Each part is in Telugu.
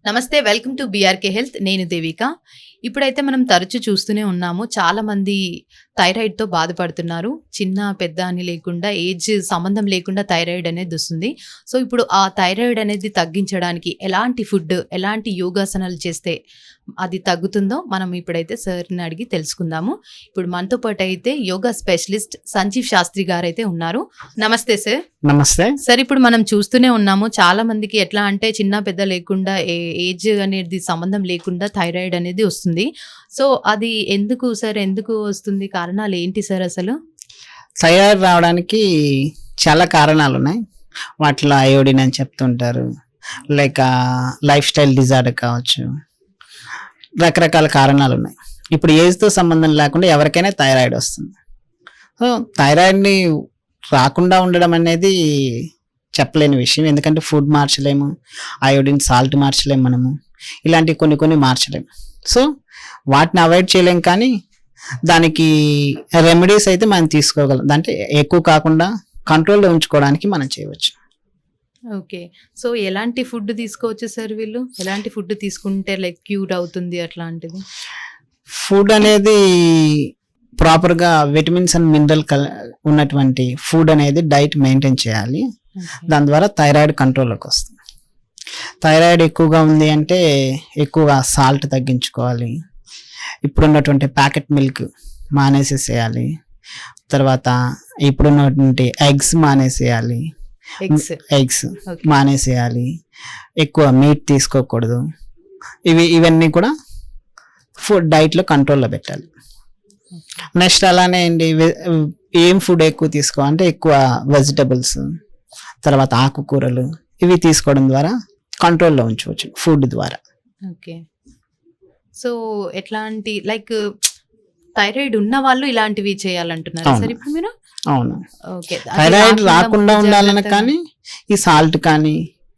నమస్తే. Welcome to BRK health. నేను దేవిక. ఇప్పుడైతే మనం తరచూ చూస్తూనే ఉన్నాము. చాలామంది థైరాయిడ్‌తో బాధపడుతున్నారు. చిన్న, పెద్ద అని లేకుండా ఏజ్ సంబంధం లేకుండా థైరాయిడ్ అనేది వస్తుంది. సో, ఇప్పుడు ఆ థైరాయిడ్ అనేది తగ్గించడానికి ఎలాంటి ఫుడ్, ఎలాంటి యోగాసనాలు చేస్తే అది తగ్గుతుందో మనం ఇప్పుడైతే సార్‌ని అడిగి తెలుసుకుందాము. ఇప్పుడు మనతో పాటు అయితే యోగా స్పెషలిస్ట్ సంజీవ్ శాస్త్రి గారైతే ఉన్నారు. నమస్తే సార్. నమస్తే సార్. ఇప్పుడు మనం చూస్తూనే ఉన్నాము. చాలా మందికి ఎట్లా అంటే చిన్న, పెద్ద లేకుండా ఏజ్ అనేది సంబంధం లేకుండా థైరాయిడ్ అనేది వస్తుంది. సో, అది ఎందుకు సార్? ఎందుకు వస్తుంది? కారణాలు ఏంటి సార్ అసలు? థైరాయిడ్ రావడానికి చాలా కారణాలు ఉన్నాయి. వాటిలో అయోడిన్ అని చెప్తుంటారు, లైక్ లైఫ్ స్టైల్ డిజార్డర్ కావచ్చు, రకరకాల కారణాలు ఉన్నాయి. ఇప్పుడు ఏజ్తో సంబంధం లేకుండా ఎవరికైనా థైరాయిడ్ వస్తుంది. సో థైరాయిడ్ని రాకుండా ఉండడం అనేది చెప్పలేని విషయం. ఎందుకంటే ఫుడ్ మార్చలేము, అయోడిన్ సాల్ట్ మార్చలేము, మనము ఇలాంటి కొన్ని మార్చలేము. సో వాటిని అవాయిడ్ చేయలేం, కానీ దానికి రెమెడీస్ అయితే మనం తీసుకోగలం. అంటే ఎక్కువ కాకుండా కంట్రోల్లో ఉంచుకోవడానికి మనం చేయవచ్చు. ఓకే. సో, ఎలాంటి ఫుడ్ తీసుకోవచ్చు సార్ వీళ్ళు? ఎలాంటి ఫుడ్ తీసుకుంటే లైక్ క్యూర్ అవుతుంది అట్లాంటిది? ఫుడ్ అనేది ప్రాపర్గా విటమిన్స్ అండ్ మినరల్ ఉన్నటువంటి ఫుడ్ అనేది డైట్ మెయింటైన్ చేయాలి. దాని ద్వారా థైరాయిడ్ కంట్రోల్లోకి వస్తుంది. థైరాయిడ్ ఎక్కువగా ఉంది అంటే ఎక్కువగా సాల్ట్ తగ్గించుకోవాలి. ఇప్పుడున్నటువంటి ప్యాకెట్ మిల్క్ మానేసేసేయాలి. తర్వాత ఇప్పుడున్నటువంటి ఎగ్స్ మానేసేయాలి. ఎగ్స్ మానేసేయాలి. ఎక్కువ మీట్ తీసుకోకూడదు. ఇవన్నీ కూడా ఫుడ్ డైట్లో కంట్రోల్లో పెట్టాలి. నెక్స్ట్ అలానే అండి, ఏం ఫుడ్ ఎక్కువ తీసుకోవాలంటే ఎక్కువ వెజిటబుల్స్, తర్వాత ఆకుకూరలు, ఇవి తీసుకోవడం ద్వారా కంట్రోల్లో ఉంచవచ్చు ఫుడ్ ద్వారా. ఓకే. సో, ఎట్లాంటి లైక్ థైరాయిడ్ ఉన్న వాళ్ళు ఇలాంటివి చేయాలంటున్నారు సార్ ఇప్పుడు మీరు? అవును. ఓకే. థైరాయిడ్ రాకుండా ఉండాలని కానీ ఈ సాల్ట్ కానీ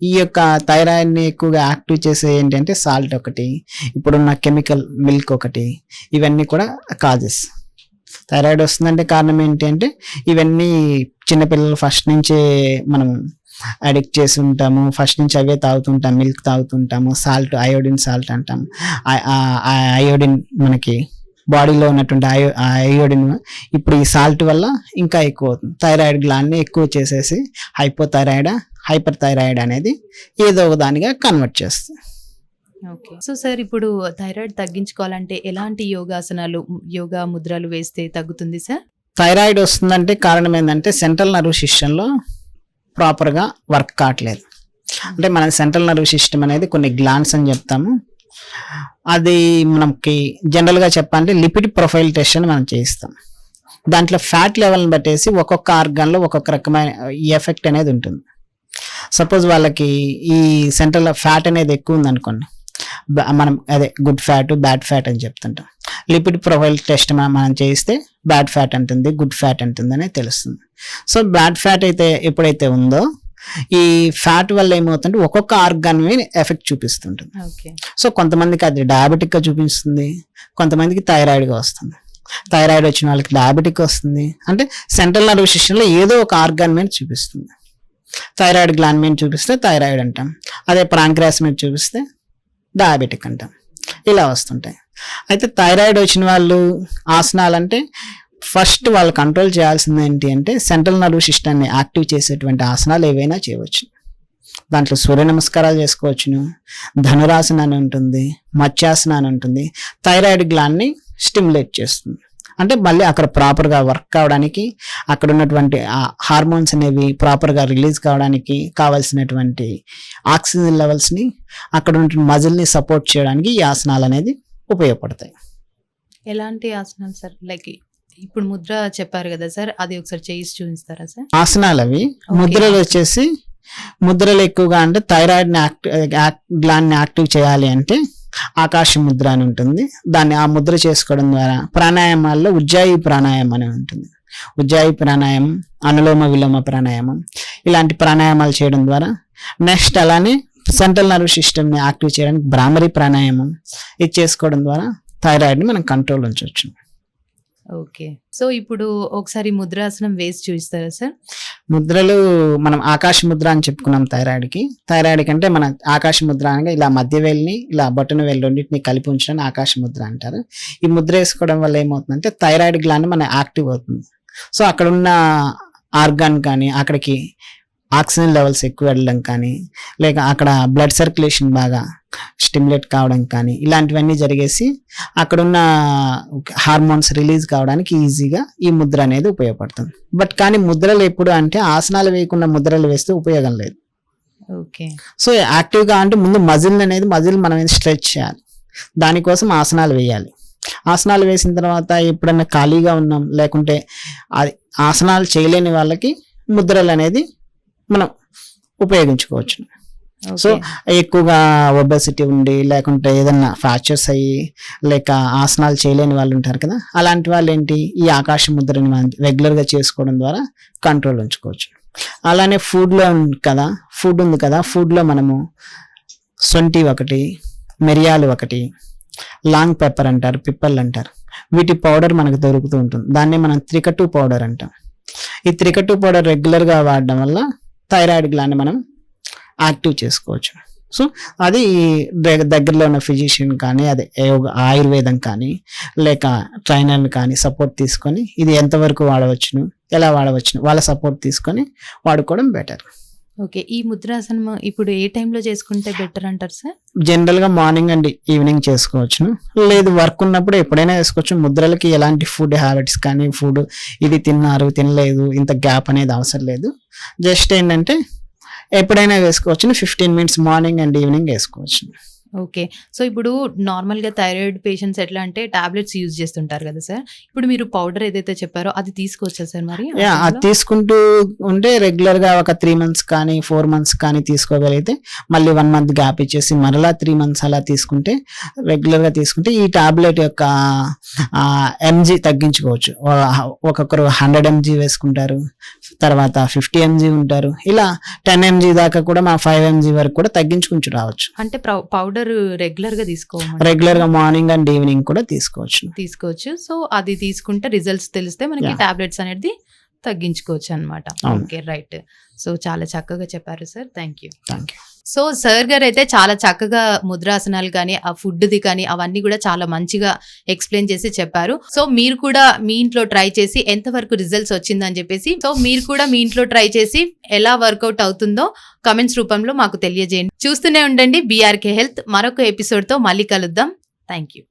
ఈ యొక్క థైరాయిడ్ని ఎక్కువగా యాక్టివ్ చేసే ఏంటంటే సాల్ట్ ఒకటి, ఇప్పుడున్న కెమికల్ మిల్క్ ఒకటి, ఇవన్నీ కూడా కాజెస్. థైరాయిడ్ వస్తుందంటే కారణం ఏంటి అంటే ఇవన్నీ చిన్నపిల్లలు ఫస్ట్ నుంచే మనం అడిక్ట్ చేసి ఉంటాము. ఫస్ట్ నుంచి అవే తాగుతుంటాం, మిల్క్ తాగుతుంటాము, సాల్ట్, అయోడిన్ సాల్ట్ అంటాము. అయోడిన్ మనకి బాడీలో ఉన్నటువంటి అయోడిన్ ఇప్పుడు ఈ సాల్ట్ వల్ల ఇంకా ఎక్కువ అవుతుంది. థైరాయిడ్ గ్లాండ్ని ఎక్కువ చేసేసి హైపర్ థైరాయిడ్ అనేది ఏదో ఒక దానిగా కన్వర్ట్ చేస్తుంది. ఓకే. సో సార్, ఇప్పుడు థైరాయిడ్ తగ్గించుకోవాలంటే ఎలాంటి యోగా ముద్రలు వేస్తే తగ్గుతుంది సార్? థైరాయిడ్ వస్తుందంటే కారణం ఏంటంటే సెంట్రల్ నర్వ్ సిస్టంలో ప్రాపర్గా వర్క్ కావట్లేదు. అంటే మన సెంట్రల్ నర్వ్ సిస్టమ్ అనేది కొన్ని గ్లాండ్స్ అని చెప్తాము. అది మనకి జనరల్గా చెప్పాలంటే లిపిడ్ ప్రొఫైల్ టెస్ట్ అని మనం చేయిస్తాం. దాంట్లో ఫ్యాట్ లెవెల్ని బట్టేసి ఒక్కొక్క ఆర్గాన్లో ఒక్కొక్క రకమైన ఎఫెక్ట్ అనేది ఉంటుంది. సపోజ్ వాళ్ళకి ఈ సెంట్రల్ ఫ్యాట్ అనేది ఎక్కువ ఉందనుకోండి, మనం అదే గుడ్ ఫ్యాట్, బ్యాడ్ ఫ్యాట్ అని చెప్తుంటాం. లిపిడ్ ప్రొఫైల్ టెస్ట్ మనం చేయిస్తే బ్యాడ్ ఫ్యాట్ అంటుంది, గుడ్ ఫ్యాట్ అంటుంది అనేది తెలుస్తుంది. సో బ్యాడ్ ఫ్యాట్ అయితే ఎప్పుడైతే ఉందో ఈ ఫ్యాట్ వల్ల ఏమవుతుంటే ఒక్కొక్క ఆర్గాన్ మీద ఎఫెక్ట్ చూపిస్తుంటుంది. సో కొంతమందికి అది డయాబెటిక్గా చూపిస్తుంది, కొంతమందికి థైరాయిడ్గా వస్తుంది. థైరాయిడ్ వచ్చిన వాళ్ళకి డయాబెటిక్ వస్తుంది. అంటే సెంట్రల్ నర్వ్ సిస్టంలో ఏదో ఒక ఆర్గాన్ మీద చూపిస్తుంది. థైరాయిడ్ గ్లాండ్ మీద చూపిస్తే థైరాయిడ్ అంటాం, అదే ప్రాంక్రియాస్ మీద చూపిస్తే డయాబెటిక్ అంటాం. ఇలా వస్తుంటాయి. అయితే థైరాయిడ్ వచ్చిన వాళ్ళు ఆసనాలంటే ఫస్ట్ వాళ్ళు కంట్రోల్ చేయాల్సింది ఏంటి అంటే సెంట్రల్ నర్వ్ సిస్టమ్ని యాక్టివ్ చేసేటువంటి ఆసనాలు ఏవైనా చేయవచ్చు. దాంట్లో సూర్య నమస్కారాలు చేసుకోవచ్చును, ధనురాసన అని ఉంటుంది, మత్స్యాసన అని ఉంటుంది. థైరాయిడ్ గ్లాండ్ని స్టిమ్యులేట్ చేస్తుంది. అంటే మళ్ళీ అక్కడ ప్రాపర్గా వర్క్ కావడానికి, అక్కడ ఉన్నటువంటి హార్మోన్స్ అనేవి ప్రాపర్గా రిలీజ్ కావడానికి కావాల్సినటువంటి ఆక్సిజన్ లెవెల్స్ని, అక్కడ ఉన్నటువంటి మజిల్ని సపోర్ట్ చేయడానికి ఈ ఆసనాలు అనేది ఉపయోగపడతాయి. ఎలాంటి ఆసనాలు సార్? లైక్ ఇప్పుడు ముద్ర చెప్పారు కదా సార్, అది ఒకసారి చేసి చూపిస్తారా సార్? ఆసనాలు అవి. ముద్రలు వచ్చేసి ముద్రలు ఎక్కువగా అంటే థైరాయిడ్ని గ్లాండ్ని యాక్టివ్ చేయాలి అంటే ఆకాశ ముద్ర అని ఉంటుంది. దాన్ని ఆ ముద్ర చేసుకోవడం ద్వారా ప్రాణాయామాల్లో ఉజ్జాయి ప్రాణాయామం అని ఉంటుంది. ఉజ్జాయి ప్రాణాయామం, అనులోమ విలోమ ప్రాణాయామం, ఇలాంటి ప్రాణాయామాలు చేయడం ద్వారా నెక్స్ట్ అలానే సెంట్రల్ నర్వ్ సిస్టమ్ని యాక్టివ్ చేయడానికి భ్రామరి ప్రాణాయామం, ఇది చేసుకోవడం ద్వారా థైరాయిడ్ని మనం కంట్రోల్ ఉంచవచ్చు. ఓకే. సో ఇప్పుడు ఒకసారి ముద్రాసనం వేసి చూపిస్తారా సార్? ముద్రలు మనం ఆకాశ ముద్ర అని చెప్పుకున్నాం థైరాయిడ్ కంటే మన ఆకాశ ముద్ర అనగా ఇలా మధ్య వేలిని ఇలా బొటన వేలు రెండింటిని కలిపి ఉంచడం ఆకాశ ముద్ర అంటారు. ఈ ముద్ర వేసుకోవడం వల్ల ఏమవుతుందంటే థైరాయిడ్ గ్లాండ్ మన యాక్టివ్ అవుతుంది. సో అక్కడ ఉన్న ఆర్గాన్ కానీ అక్కడికి ఆక్సిజన్ లెవెల్స్ ఎక్కువ వెళ్ళడం కానీ లేక అక్కడ బ్లడ్ సర్క్యులేషన్ బాగా స్టిమ్యులేట్ కావడం కానీ ఇలాంటివన్నీ జరిగేసి అక్కడున్న హార్మోన్స్ రిలీజ్ కావడానికి ఈజీగా ఈ ముద్ర అనేది ఉపయోగపడుతుంది. బట్ కానీ ముద్రలు ఎప్పుడు అంటే ఆసనాలు వేయకుండా ముద్రలు వేస్తే ఉపయోగం లేదు. ఓకే. సో యాక్టివ్గా అంటే ముందు మజిల్ మనం స్ట్రెచ్ చేయాలి, దానికోసం ఆసనాలు వేయాలి. ఆసనాలు వేసిన తర్వాత ఎప్పుడన్నా ఖాళీగా ఉన్నాం లేకుంటే అది ఆసనాలు చేయలేని వాళ్ళకి ముద్రలు అనేది మనం ఉపయోగించుకోవచ్చు. సో ఎక్కువగా ఒబెసిటీ ఉండి లేకుంటే ఏదన్నా ఫ్రాక్చర్స్ అయ్యి లేక ఆసనాలు చేయలేని వాళ్ళు ఉంటారు కదా, అలాంటి వాళ్ళు ఏంటి ఈ ఆకాశ ముద్రని మనం రెగ్యులర్గా చేసుకోవడం ద్వారా కంట్రోల్ ఉంచుకోవచ్చు. అలానే ఫుడ్ ఉంది కదా, ఫుడ్లో మనము సొంటి ఒకటి, మిరియాలు ఒకటి, లాంగ్ పెప్పర్ అంటారు, పిప్పల్ అంటారు, వీటి పౌడర్ మనకు దొరుకుతూ ఉంటుంది. దాన్ని మనం త్రికట్టు పౌడర్ అంటాం. ఈ త్రికట్టు పౌడర్ రెగ్యులర్గా వాడడం వల్ల థైరాయిడ్ గ్లాండ్ మనం యాక్టివ్ చేసుకోవచ్చు. సో అది దగ్గరలో ఉన్న ఫిజిషియన్ కానీ అదే ఆయుర్వేదం కానీ లేక ట్రైనర్ కానీ సపోర్ట్ తీసుకొని ఇది ఎంతవరకు వాడవచ్చును ఎలా వాడవచ్చును వాళ్ళ సపోర్ట్ తీసుకొని వాడుకోవడం బెటర్. ఓకే. ఈ ముద్రాసనం ఇప్పుడు ఏ టైంలో చేసుకుంటే బెటర్ అంటారు సార్? జనరల్గా మార్నింగ్ అండ్ ఈవినింగ్ చేసుకోవచ్చును, లేదు వర్క్ ఉన్నప్పుడు ఎప్పుడైనా వేసుకోవచ్చు. ముద్రలకి ఎలాంటి ఫుడ్ హ్యాబిట్స్ కానీ ఫుడ్ ఇది తిన్నారు తినలేదు ఇంత గ్యాప్ అనేది అవసరం లేదు. జస్ట్ ఏంటంటే ఎప్పుడైనా వేసుకోవచ్చు. 15 minutes మార్నింగ్ అండ్ ఈవినింగ్ వేసుకోవచ్చు. ఓకే. సో ఇప్పుడు నార్మల్గా థైరాయిడ్ పేషెంట్స్ ఎట్లా అంటే టాబ్లెట్స్ యూజ్ చేస్తుంటారు కదా సార్, ఇప్పుడు మీరు పౌడర్ ఏదైతే చెప్పారో అది తీసుకోవచ్చా సార్? మరి అది తీసుకుంటూ ఉంటే రెగ్యులర్గా ఒక 3 months కానీ 4 months కానీ తీసుకోగలిగితే మళ్ళీ 1 month గ్యాప్ ఇచ్చేసి మరలా 3 months అలా తీసుకుంటే రెగ్యులర్గా తీసుకుంటే ఈ టాబ్లెట్ యొక్క ఎంజీ తగ్గించుకోవచ్చు. ఒక్కొక్కరు 100 mg వేసుకుంటారు, తర్వాత 50 mg ఉంటారు, ఇలా 10 mg దాకా కూడా 5 mg వరకు కూడా తగ్గించుకుంటూ రావచ్చు. అంటే పౌడర్ రెగ్యులర్ గా రెగ్యులర్ గా మార్నింగ్ అండ్ ఈవినింగ్ కూడా తీసుకోవచ్చు. సో అది తీసుకుంటే రిజల్ట్స్ తెలిస్తే మనకి టాబ్లెట్స్ అనేది తగ్గించుకోవచ్చు అన్నమాట. Okay, right. సో చాలా చక్కగా చెప్పారు sir, thank you. So sir గారు అయితే చాలా చక్కగా ముద్రాసనాలు కానీ ఆ ఫుడ్ది కానీ అవన్నీ కూడా చాలా మంచిగా ఎక్స్ప్లెయిన్ చేసి చెప్పారు. సో మీరు కూడా మీ ఇంట్లో ట్రై చేసి ఎంతవరకు రిజల్ట్స్ వచ్చిందని చెప్పేసి మీరు కూడా మీ ఇంట్లో ట్రై చేసి ఎలా వర్కౌట్ అవుతుందో కమెంట్స్ రూపంలో మాకు తెలియజేయండి. చూస్తూనే ఉండండి బీఆర్కే హెల్త్. మరొక ఎపిసోడ్తో మళ్ళీ కలుద్దాం. Thank you.